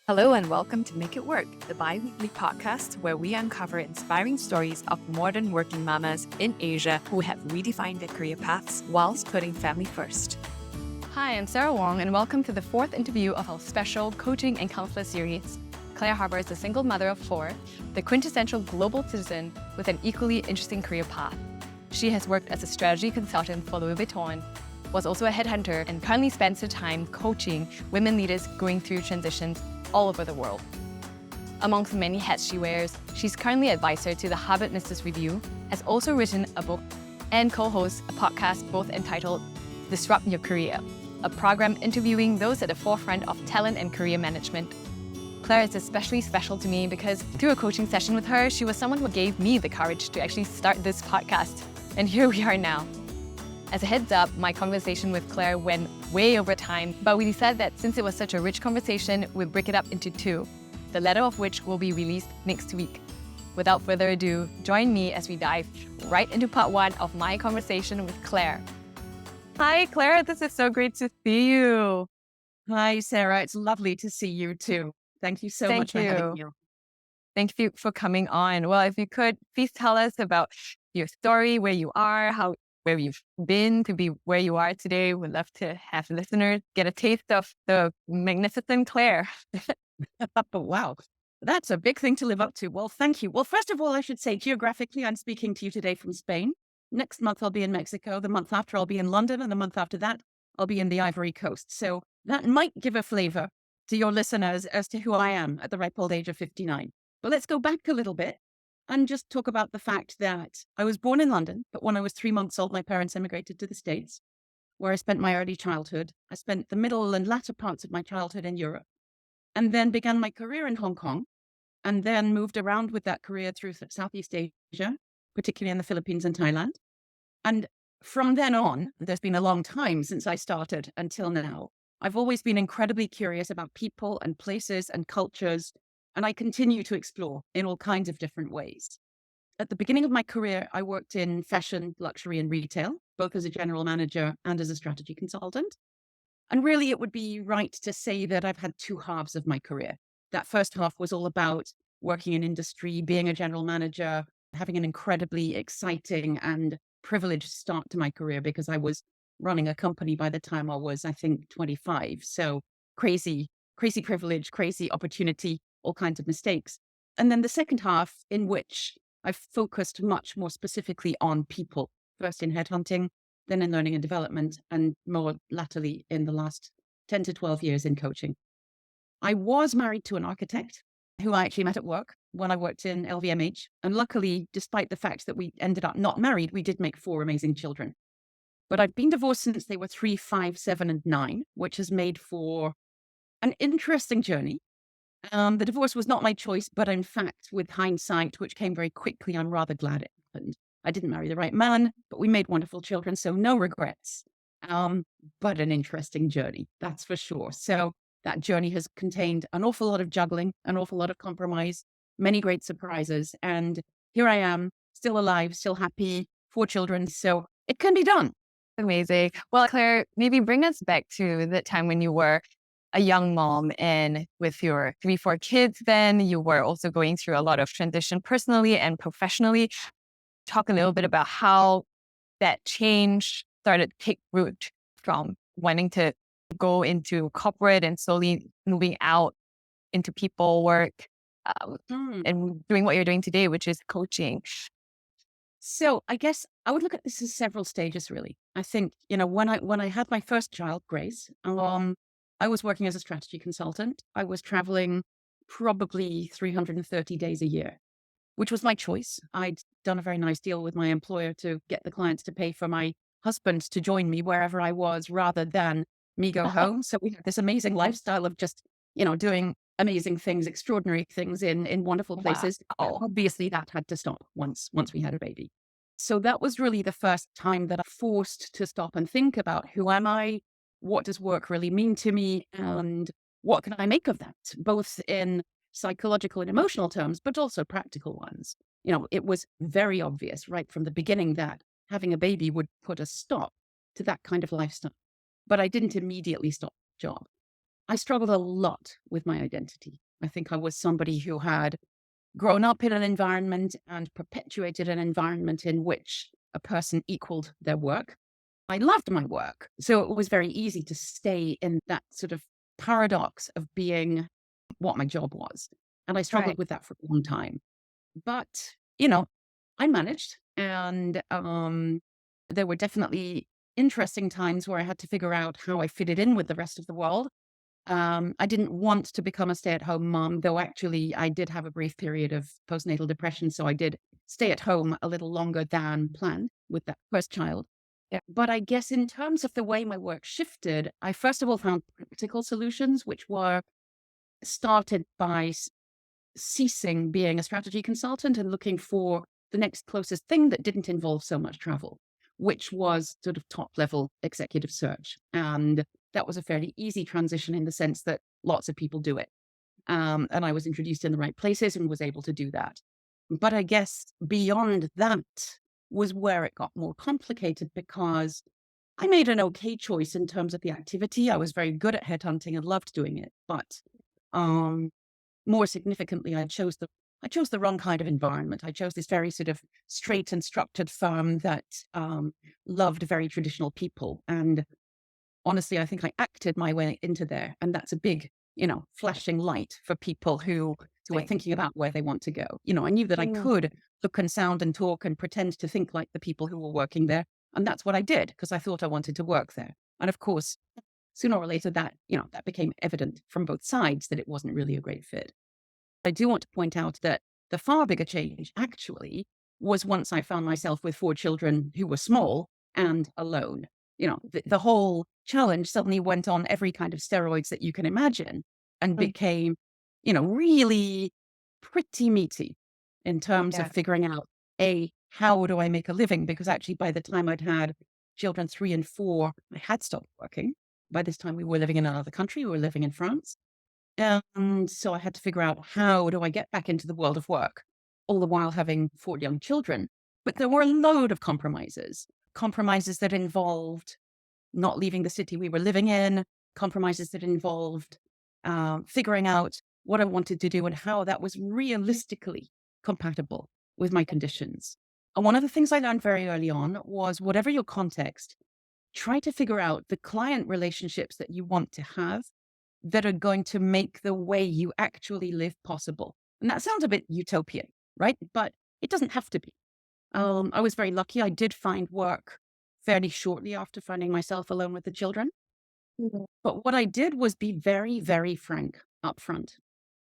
Hello and welcome to Make It Work, the bi-weekly podcast where we uncover inspiring stories of modern working mamas in Asia who have redefined their career paths whilst putting family first. Hi, I'm Sarah Wong, and welcome to the fourth interview of our special Coaching and Counselor series. Claire Harbour is a single mother of four, the quintessential global citizen with an equally interesting career path. She has worked as a strategy consultant for Louis Vuitton, was also a headhunter, and currently spends her time coaching women leaders going through transitions all over the world. Amongst the many hats she wears, she's currently advisor to the Harvard Business Review, has also written a book, and co-hosts a podcast both entitled Disrupt Your Career, a program interviewing those at the forefront of talent and career management. Claire is especially special to me because through a coaching session with her, she was someone who gave me the courage to actually start this podcast. And here we are now. As a heads up, my conversation with Claire went way over time, but we decided that since it was such a rich conversation, we'd break it up into two, the latter of which will be released next week. Without further ado, join me as we dive right into part one of my conversation with Claire. Hi, Claire. This is so great to see you. Hi, Sarah. It's lovely to see you too. Thank you so much for having me. Thank you for coming on. Well, if you could, please tell us about your story, where you are, where you've been to be where you are today. We'd love to have listeners get a taste of the magnificent Claire. Wow. That's a big thing to live up to. Well, thank you. Well, first of all, I should say geographically, I'm speaking to you today from Spain. Next month, I'll be in Mexico. The month after, I'll be in London. And the month after that, I'll be in the Ivory Coast. So that might give a flavor to your listeners as to who I am at the ripe old age of 59. But let's go back a little bit and just talk about the fact that I was born in London, but when I was 3 months old, my parents emigrated to the States, where I spent my early childhood. I spent the middle and latter parts of my childhood in Europe, and then began my career in Hong Kong, and then moved around with that career through Southeast Asia, particularly in the Philippines and Thailand. And from then on, there's been a long time since I started until now. I've always been incredibly curious about people and places and cultures, and I continue to explore in all kinds of different ways. At the beginning of my career, I worked in fashion, luxury, and retail, both as a general manager and as a strategy consultant. And really, it would be right to say that I've had two halves of my career. That first half was all about working in industry, being a general manager, having an incredibly exciting and privileged start to my career because I was running a company by the time I was, I think, 25. So crazy privilege, crazy opportunity, all kinds of mistakes. And then the second half, in which I've focused much more specifically on people, first in headhunting, then in learning and development, and more latterly in the last 10 to 12 years in coaching. I was married to an architect who I actually met at work when I worked in LVMH. And luckily, despite the fact that we ended up not married, we did make 4 amazing children. But I've been divorced since they were 3, 5, 7, and 9, which has made for an interesting journey. The divorce was not my choice, but in fact, with hindsight, which came very quickly, I'm rather glad it happened. I didn't marry the right man, but we made wonderful children, so no regrets. But an interesting journey, that's for sure. So that journey has contained an awful lot of juggling, an awful lot of compromise, many great surprises. And here I am, still alive, still happy, 4 children. So it can be done. Amazing. Well, Claire, maybe bring us back to the time when you were a young mom and with your 3, 4 kids, then you were also going through a lot of transition personally and professionally. Talk a little bit about how that change started to take root from wanting to go into corporate and slowly moving out into people work and doing what you're doing today, which is coaching. So I guess I would look at this as several stages, really. I think, when I had my first child, Grace, I was working as a strategy consultant. I was traveling probably 330 days a year, which was my choice. I'd done a very nice deal with my employer to get the clients to pay for my husband to join me wherever I was rather than me go home. So we had this amazing lifestyle of just, doing amazing things, extraordinary things in wonderful places. Wow. Obviously, that had to stop once we had a baby. So that was really the first time that I forced to stop and think about who am I? What does work really mean to me? And what can I make of that, both in psychological and emotional terms, but also practical ones? It was very obvious right from the beginning that having a baby would put a stop to that kind of lifestyle. But I didn't immediately stop the job. I struggled a lot with my identity. I think I was somebody who had grown up in an environment and perpetuated an environment in which a person equaled their work. I loved my work. So it was very easy to stay in that sort of paradox of being what my job was. And I struggled Right. with that for a long time. But, I managed. And there were definitely interesting times where I had to figure out how I fitted in with the rest of the world. I didn't want to become a stay-at-home mom, though actually I did have a brief period of postnatal depression. So I did stay at home a little longer than planned with that first child. Yeah. But I guess in terms of the way my work shifted, I first of all found practical solutions, which were started by ceasing being a strategy consultant and looking for the next closest thing that didn't involve so much travel, which was sort of top level executive search. And that was a fairly easy transition in the sense that lots of people do it. And I was introduced in the right places and was able to do that. But I guess beyond that was where it got more complicated because I made an okay choice in terms of the activity. I was very good at headhunting and loved doing it. But um, more significantly, I chose the wrong kind of environment. I chose this very sort of straight and structured firm that loved very traditional people. And honestly, I think I acted my way into there. And that's a big, flashing light for people who are thinking about where they want to go. I knew that I Mm. could look and sound and talk and pretend to think like the people who were working there. And that's what I did because I thought I wanted to work there. And of course, sooner or later that became evident from both sides that it wasn't really a great fit. I do want to point out that the far bigger change actually was once I found myself with 4 children who were small and alone. The whole challenge suddenly went on every kind of steroids that you can imagine and Mm. became, really pretty meaty in terms of Yeah. figuring out, how do I make a living? Because actually, by the time I'd had children 3 and 4, I had stopped working. By this time, we were living in another country. We were living in France. And so I had to figure out how do I get back into the world of work, all the while having 4 young children. But there were a load of compromises that involved not leaving the city we were living in, compromises that involved figuring out what I wanted to do and how that was realistically compatible with my conditions. And one of the things I learned very early on was whatever your context, try to figure out the client relationships that you want to have that are going to make the way you actually live possible. And that sounds a bit utopian, right? But it doesn't have to be. I was very lucky. I did find work fairly shortly after finding myself alone with the children. Mhm. But what I did was be very, very frank upfront.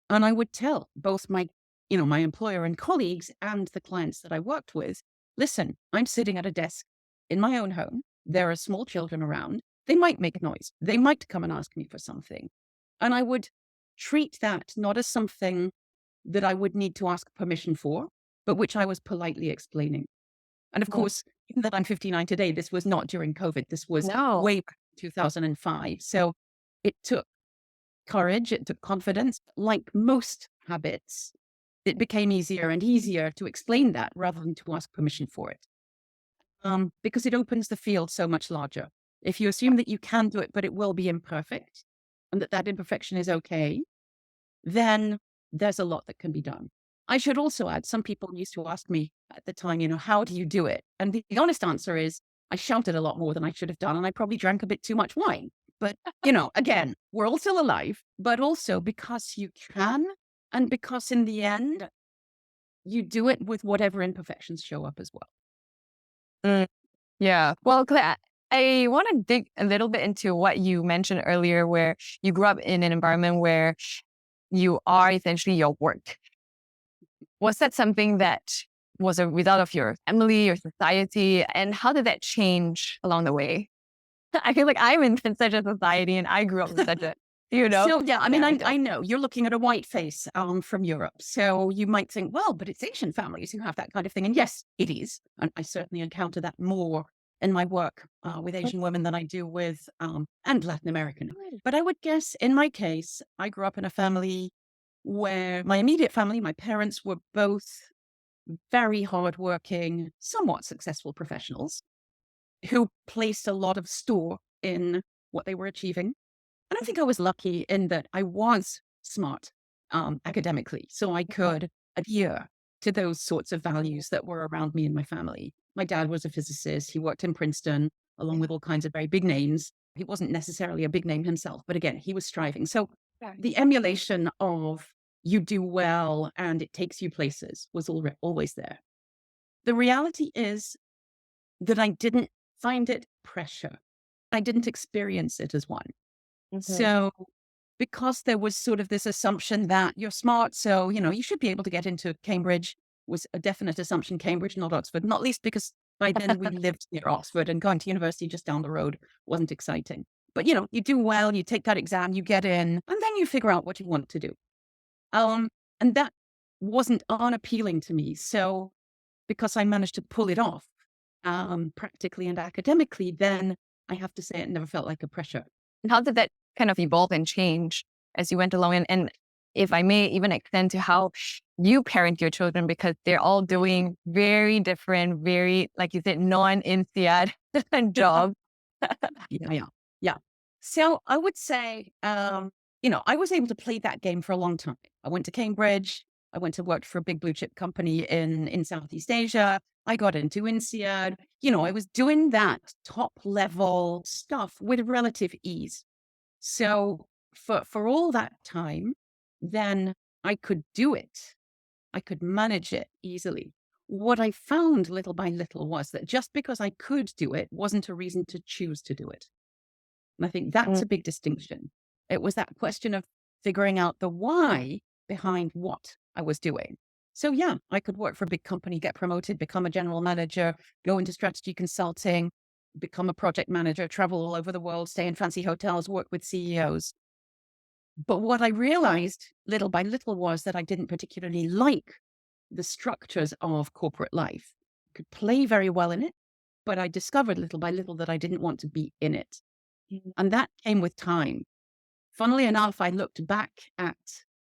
And I would tell both my employer and colleagues and the clients that I worked with, listen, I'm sitting at a desk in my own home. There are small children around. They might make noise. They might come and ask me for something. And I would treat that not as something that I would need to ask permission for, but which I was politely explaining. And of Mm. course, even that I'm 59 today, this was not during COVID. This was No. way back in 2005. So it took courage, it took confidence. Like most habits, it became easier and easier to explain that rather than to ask permission for it. Because it opens the field so much larger. If you assume that you can do it, but it will be imperfect, and that imperfection is okay, then there's a lot that can be done. I should also add, some people used to ask me at the time, how do you do it? And the honest answer is I shouted a lot more than I should have done, and I probably drank a bit too much wine. But, again, we're all still alive, but also because you can, and because in the end, you do it with whatever imperfections show up as well. Mm. Yeah. Well, Claire, I want to dig a little bit into what you mentioned earlier, where you grew up in an environment where you are essentially your work. Was that something that was a result of your family or society? And how did that change along the way? I feel like I'm in such a society and I grew up in such a, So, yeah, I mean, yeah, I know you're looking at a white face from Europe. So you might think, well, but it's Asian families who have that kind of thing. And yes, it is. And I certainly encounter that more in my work with Asian women than I do with, and Latin American. But I would guess in my case, I grew up in a family where my immediate family, my parents were both very hardworking, somewhat successful professionals who placed a lot of store in what they were achieving. And I think I was lucky in that I was smart academically, so I could adhere to those sorts of values that were around me and my family. My dad was a physicist. He worked in Princeton along with all kinds of very big names. He wasn't necessarily a big name himself, but again, he was striving. So the emulation of you do well and it takes you places was always there. The reality is that I didn't find it pressure. I didn't experience it as one. So because there was sort of this assumption that you're smart, so, you should be able to get into Cambridge was a definite assumption, Cambridge, not Oxford, not least because by then we lived near Oxford and going to university just down the road wasn't exciting. But, you do well, you take that exam, you get in, and then you figure out what you want to do. And that wasn't unappealing to me. So because I managed to pull it off practically and academically, then I have to say it never felt like a pressure. And how did that kind of evolve and change as you went along? And if I may even extend to how you parent your children, because they're all doing very different, very, like you said, non-INSEAD jobs. Yeah. So I would say, I was able to play that game for a long time. I went to Cambridge. I went to work for a big blue chip company in Southeast Asia. I got into INSEAD. I was doing that top level stuff with relative ease. So for all that time, then I could do it. I could manage it easily. What I found little by little was that just because I could do it wasn't a reason to choose to do it. And I think that's a big distinction. It was that question of figuring out the why behind what I was doing. So yeah, I could work for a big company, get promoted, become a general manager, go into strategy consulting, become a project manager, travel all over the world, stay in fancy hotels, work with CEOs. But what I realized little by little was that I didn't particularly like the structures of corporate life. I could play very well in it, but I discovered little by little that I didn't want to be in it. And that came with time. Funnily enough, I looked back at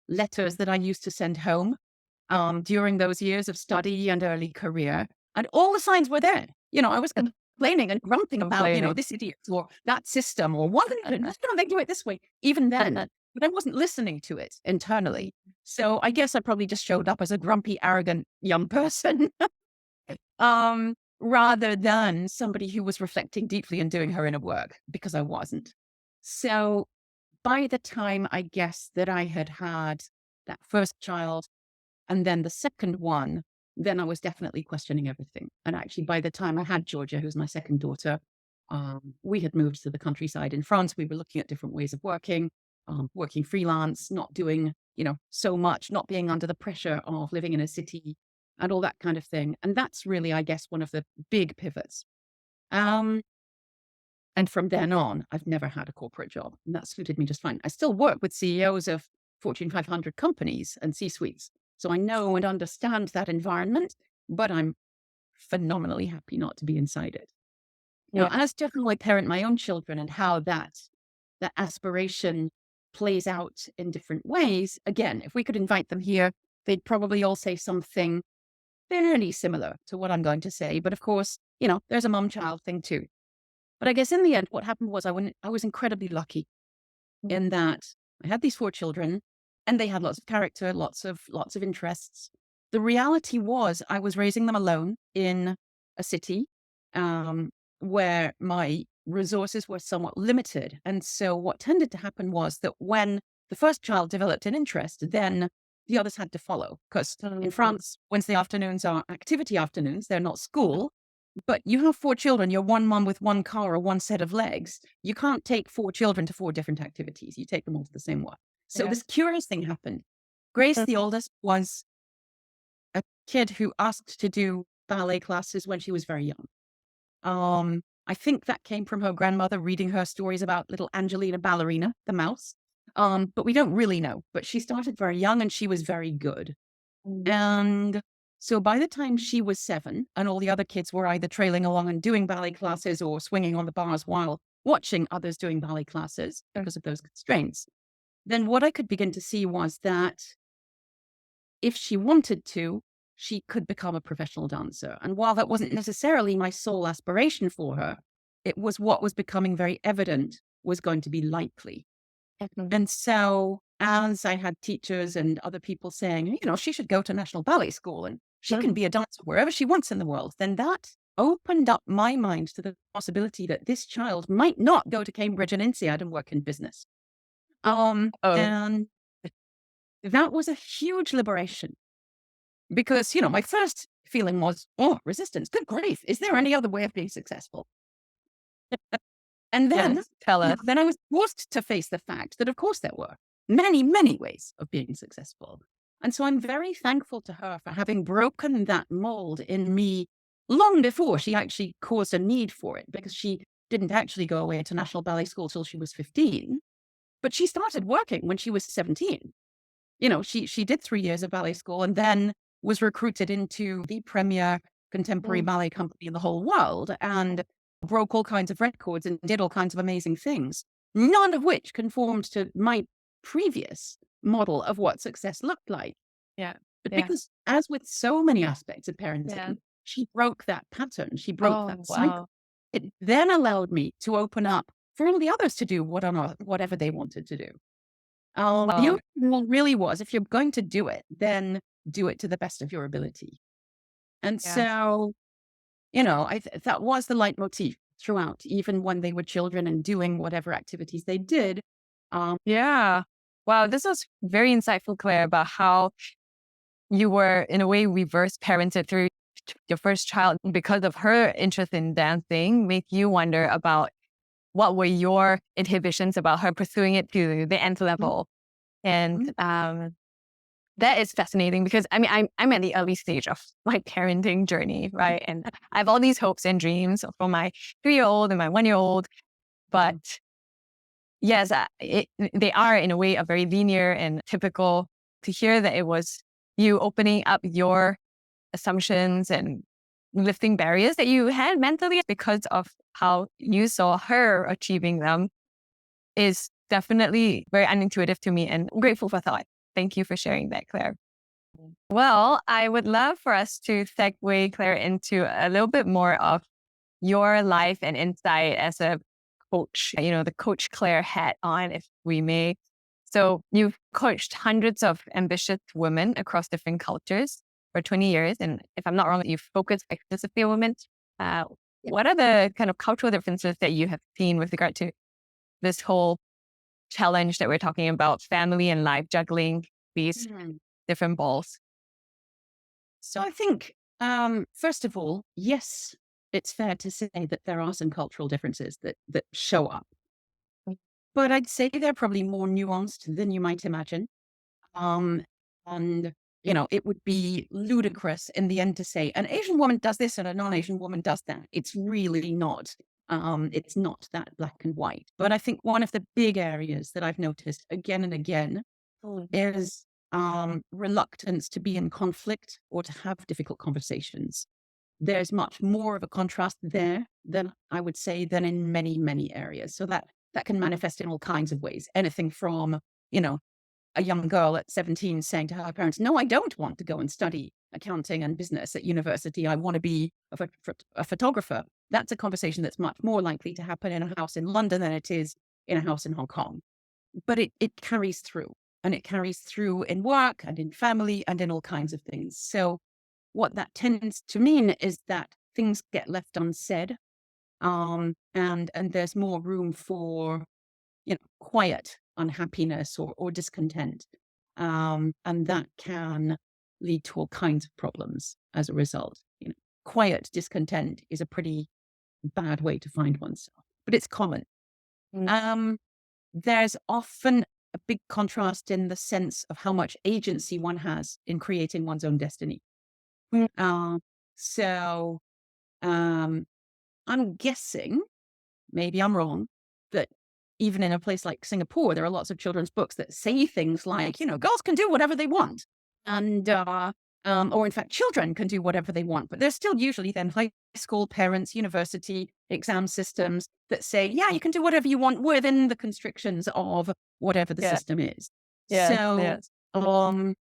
letters that I used to send home during those years of study and early career, and all the signs were there. I was complaining and grumping about, this idiot or that system or why don't they do it this way? Even then, but I wasn't listening to it internally. So I guess I probably just showed up as a grumpy, arrogant young person rather than somebody who was reflecting deeply and doing her inner work, because I wasn't. So by the time I guess that I had that first child and then the second one, then I was definitely questioning everything. And actually, by the time I had Georgia, who's my second daughter, we had moved to the countryside in France. We were looking at different ways of working freelance, not doing, so much, not being under the pressure of living in a city and all that kind of thing. And that's really, I guess, one of the big pivots. And from then on, I've never had a corporate job. And that suited me just fine. I still work with CEOs of Fortune 500 companies and C-suites. So I know and understand that environment, but I'm phenomenally happy not to be inside it. Now, as to how I parent my own children and how that aspiration plays out in different ways, again, if we could invite them here, they'd probably all say something fairly similar to what I'm going to say. But of course, there's a mom-child thing too. But I guess in the end, what happened was I was incredibly lucky in that I had these 4 children and they had lots of character, lots of interests. The reality was I was raising them alone in a city where my resources were somewhat limited. And so what tended to happen was that when the first child developed an interest, then the others had to follow. Because in France, Wednesday afternoons are activity afternoons. They're not school. But you have 4 children, you're one mom with one car or one set of legs. You can't take 4 children to 4 different activities. You take them all to the same one. So this curious thing happened. Grace, the oldest, was a kid who asked to do ballet classes when she was very young. I think that came from her grandmother reading her stories about little Angelina Ballerina, the mouse. But we don't really know. But she started very young and she was very good. And so by the time she was 7 and all the other kids were either trailing along and doing ballet classes or swinging on the bars while watching others doing ballet classes because of those constraints, then what I could begin to see was that if she wanted to, she could become a professional dancer. And while that wasn't necessarily my sole aspiration for her, it was what was becoming very evident was going to be likely. And so as I had teachers and other people saying, she should go to National Ballet School and she can be a dancer wherever she wants in the world, then that opened up my mind to the possibility that this child might not go to Cambridge and INSEAD and work in business. Oh, And that was a huge liberation because, my first feeling was, resistance. Good grief. Is there any other way of being successful? And then, yes, tell us. then I was forced to face the fact that, of course, there were many, many ways of being successful. And so I'm very thankful to her for having broken that mold in me long before she actually caused a need for it, because she didn't actually go away to National Ballet School till she was 15, but she started working when she was 17. She did 3 years of ballet school and then was recruited into the premier contemporary ballet company in the whole world and broke all kinds of records and did all kinds of amazing things, none of which conformed to my previous model of what success looked like. Yeah. But Yeah. because, as with so many aspects of parenting, Yeah. she broke that pattern. She broke Oh, that cycle. wow. It then allowed me to open up for all the others to do whatever they wanted to do. The rule really was, if you're going to do it, then do it to the best of your ability. And Yeah. so, that was the leitmotif throughout, even when they were children and doing whatever activities they did. Yeah. Wow, this was very insightful, Claire, about how you were, in a way, reverse parented through your first child because of her interest in dancing, make you wonder about what were your inhibitions about her pursuing it to the nth level. And that is fascinating because I'm at the early stage of my parenting journey, right? And I have all these hopes and dreams for my 3-year-old and my 1-year-old, but yes, they are in a way a very linear and typical. To hear that it was you opening up your assumptions and lifting barriers that you had mentally because of how you saw her achieving them is definitely very unintuitive to me, and I'm grateful for that. Thank you for sharing that, Claire. Well, I would love for us to segue, Claire, into a little bit more of your life and insight as a coach, the coach Claire hat on, if we may. So you've coached hundreds of ambitious women across different cultures for 20 years. And if I'm not wrong, you've focused exclusively on women. What are the kind of cultural differences that you have seen with regard to this whole challenge that we're talking about, family and life, juggling these different balls? So I think, first of all, yes, it's fair to say that there are some cultural differences that show up. But I'd say they're probably more nuanced than you might imagine. And, it would be ludicrous in the end to say an Asian woman does this and a non-Asian woman does that. It's really not. It's not that black and white. But I think one of the big areas that I've noticed again and again is reluctance to be in conflict or to have difficult conversations. There's much more of a contrast there than I would say than in many, many areas. So that can manifest in all kinds of ways. Anything from, a young girl at 17 saying to her parents, no, I don't want to go and study accounting and business at university. I want to be a photographer. That's a conversation that's much more likely to happen in a house in London than it is in a house in Hong Kong. But it carries through, and it carries through in work and in family and in all kinds of things. So what that tends to mean is that things get left unsaid, and there's more room for, quiet unhappiness or discontent. And that can lead to all kinds of problems as a result. Quiet discontent is a pretty bad way to find oneself, but it's common. There's often a big contrast in the sense of how much agency one has in creating one's own destiny. So I'm guessing, maybe I'm wrong, that even in a place like Singapore, there are lots of children's books that say things like, girls can do whatever they want. And, or in fact, children can do whatever they want. But there's still usually then high school parents, university exam systems that say, yeah, you can do whatever you want within the constrictions of whatever the system is. So, on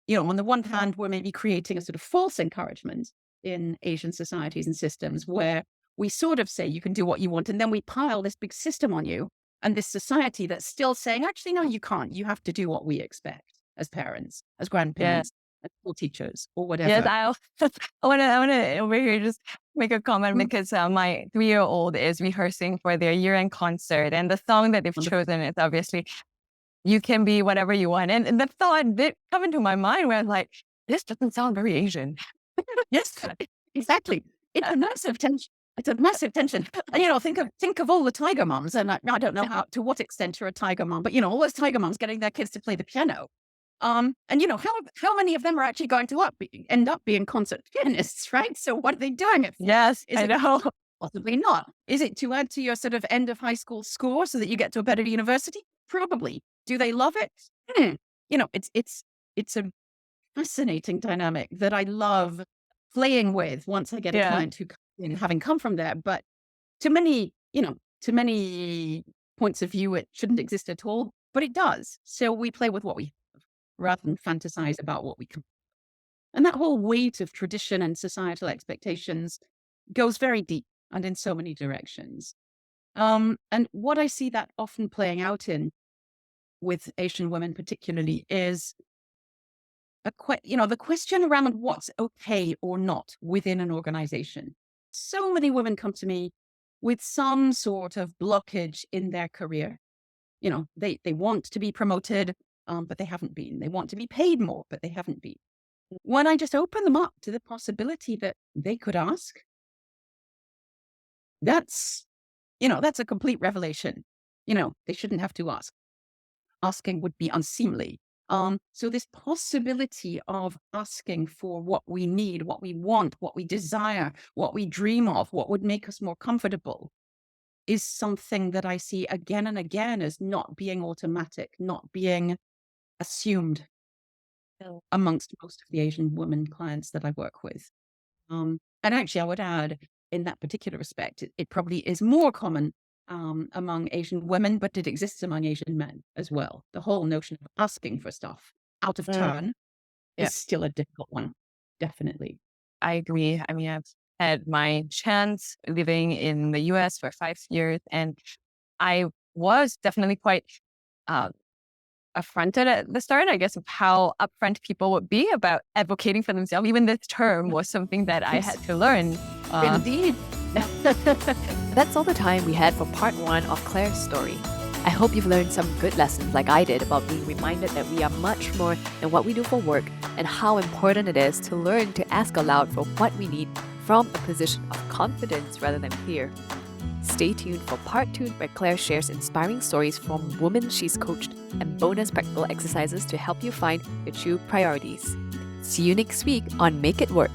the one hand, we're maybe creating a sort of false encouragement in Asian societies and systems where we sort of say you can do what you want, and then we pile this big system on you And this society that's still saying, actually, no, you can't. You have to do what we expect as parents, as grandparents, as school teachers, or whatever. Yes, I want to over here just make a comment because my 3-year-old is rehearsing for their year-end concert, and the song that they've chosen is obviously "You Can Be Whatever You Want." And the thought did come into my mind where I was like, this doesn't sound very Asian. Yes, exactly. It's a massive tension. It's a massive tension. And, think of all the tiger moms, and I don't know to what extent you're a tiger mom, but all those tiger moms getting their kids to play the piano. And how many of them are actually going to end up being concert pianists, right? So what are they doing it for? Yes, I know. Possibly not. Is it to add to your sort of end of high school score so that you get to a better university? Probably. Do they love it? It's a fascinating dynamic that I love playing with once I get a client who comes in having come from there. But to many points of view, it shouldn't exist at all, but it does. So we play with what we have rather than fantasize about what we can. And that whole weight of tradition and societal expectations goes very deep and in so many directions. And what I see that often playing out in with Asian women particularly is the question around what's okay or not within an organization. So many women come to me with some sort of blockage in their career. They want to be promoted, but they haven't been. They want to be paid more, but they haven't been. When I just open them up to the possibility that they could ask, that's a complete revelation. They shouldn't have to ask. Asking would be unseemly. So this possibility of asking for what we need, what we want, what we desire, what we dream of, what would make us more comfortable is something that I see again and again as not being automatic, not being assumed amongst most of the Asian women clients that I work with. And actually, I would add, in that particular respect, it probably is more common among Asian women, but it exists among Asian men as well. The whole notion of asking for stuff out of turn is still a difficult one, definitely. I agree. I mean, I've had my chance living in the US for 5 years, and I was definitely quite affronted at the start, I guess, of how upfront people would be about advocating for themselves. Even this term was something that I had to learn. Indeed. That's all the time we had for part 1 of Claire's story. I hope you've learned some good lessons like I did about being reminded that we are much more than what we do for work and how important it is to learn to ask aloud for what we need from a position of confidence rather than fear. Stay tuned for part 2 where Claire shares inspiring stories from women she's coached and bonus practical exercises to help you find your true priorities. See you next week on Make It Work.